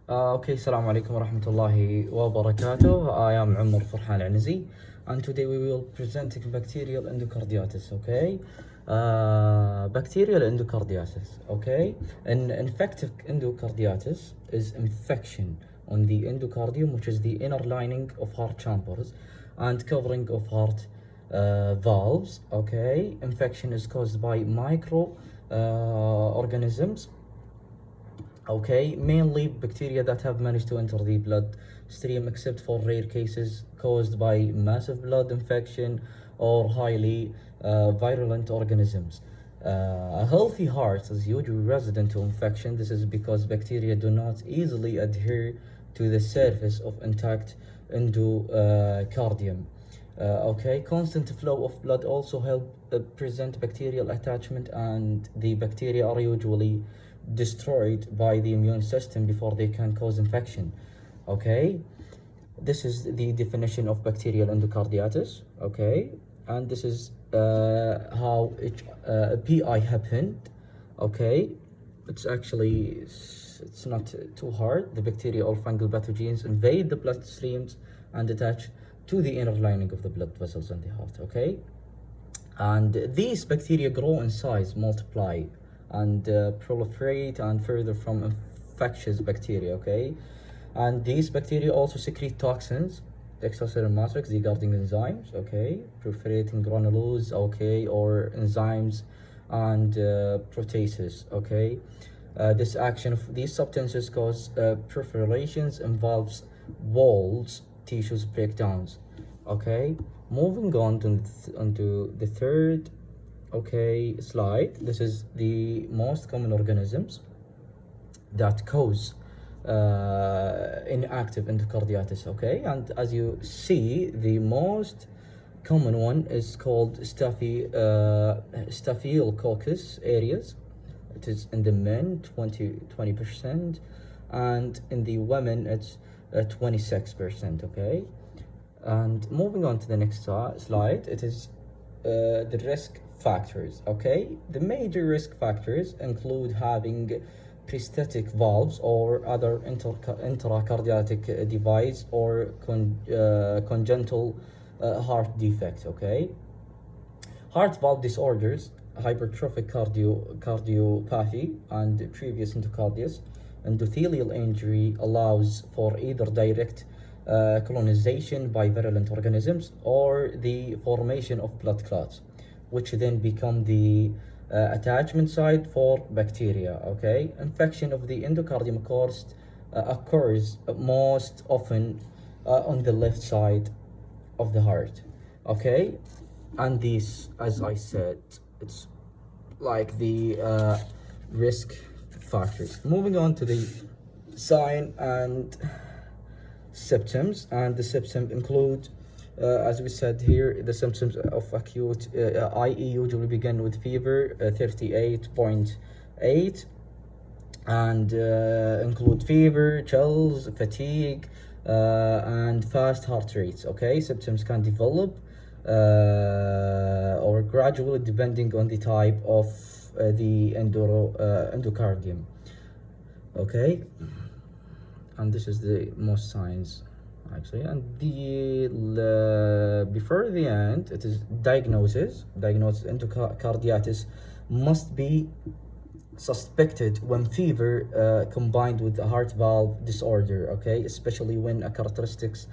Okay, Assalamu alaikum wa rahmatullahi wa barakatuh. I am Umar Farhan Anizi, and today we will presenting bacterial endocarditis. Okay, bacterial endocarditis. Okay, an infective endocarditis is infection on the endocardium, which is the inner lining of heart chambers and covering of heart valves. Okay, infection is caused by micro organisms, okay, mainly bacteria that have managed to enter the blood stream, except for rare cases caused by massive blood infection or highly virulent organisms. A healthy heart is usually resistant to infection. This is because bacteria do not easily adhere to the surface of intact endocardium. Okay, constant flow of blood also help present bacterial attachment, and the bacteria are usually destroyed by the immune system before they can cause infection. Okay, this is the definition of bacterial endocarditis. Okay, and this is how PI happened. Okay, it's not too hard. The bacteria or fungal pathogens invade the bloodstreams and attach to the inner lining of the blood vessels in the heart. Okay, and these bacteria grow in size, multiply, and proliferate and further from infectious bacteria. Okay, and these bacteria also secrete toxins, extracellular matrix, the guarding enzymes, okay, proliferating granules, okay, or enzymes and proteases. Okay, this action of these substances cause proliferations, involves walls, tissues breakdowns. Okay, moving on onto the third, okay, slide. This is the most common organisms that cause inactive endocarditis. Okay, and as you see, the most common one is called Staphylococcus aureus. It is in the men 20%, and in the women it's 26%. Okay, and moving on to the next slide, it is the risk factors. Okay, the major risk factors include having prosthetic valves or other intracardiac device, or congenital heart defect. Okay, heart valve disorders, hypertrophic cardiopathy, and previous endocarditis. Endothelial injury allows for either direct colonization by virulent organisms or the formation of blood clots, which then become the attachment site for bacteria. Okay, infection of the endocardium occurs most often on the left side of the heart. Okay, and these, as I said, it's like the risk factors. Moving on to the sign and symptoms, and the symptoms include, as we said here, the symptoms of acute IE usually begin with fever 38.8, and include fever, chills, fatigue, and fast heart rates. Okay, symptoms can develop or gradually depending on the type of the endocardium. Okay, and this is the most signs actually, and the before the end, it is diagnosis endocarditis must be suspected when fever combined with a heart valve disorder. Okay, especially when a characteristics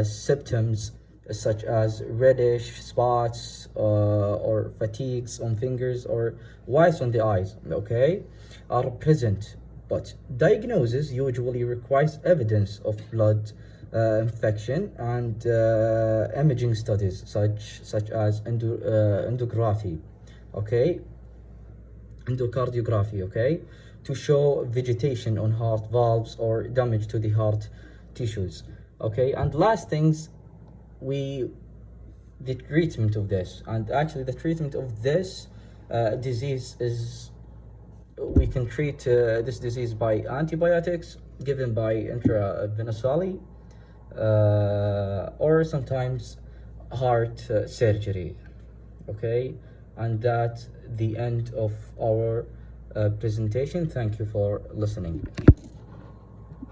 symptoms such as reddish spots or fatigues on fingers or whites on the eyes, okay, are present. But diagnosis usually requires evidence of blood infection and imaging studies such as endography, okay, endocardiography, okay, to show vegetation on heart valves or damage to the heart tissues. Okay, and last things, the treatment of this, and actually the treatment of this disease is, we can treat this disease by antibiotics given by intravenously, or sometimes heart surgery. Okay, and that's the end of our presentation. Thank you for listening.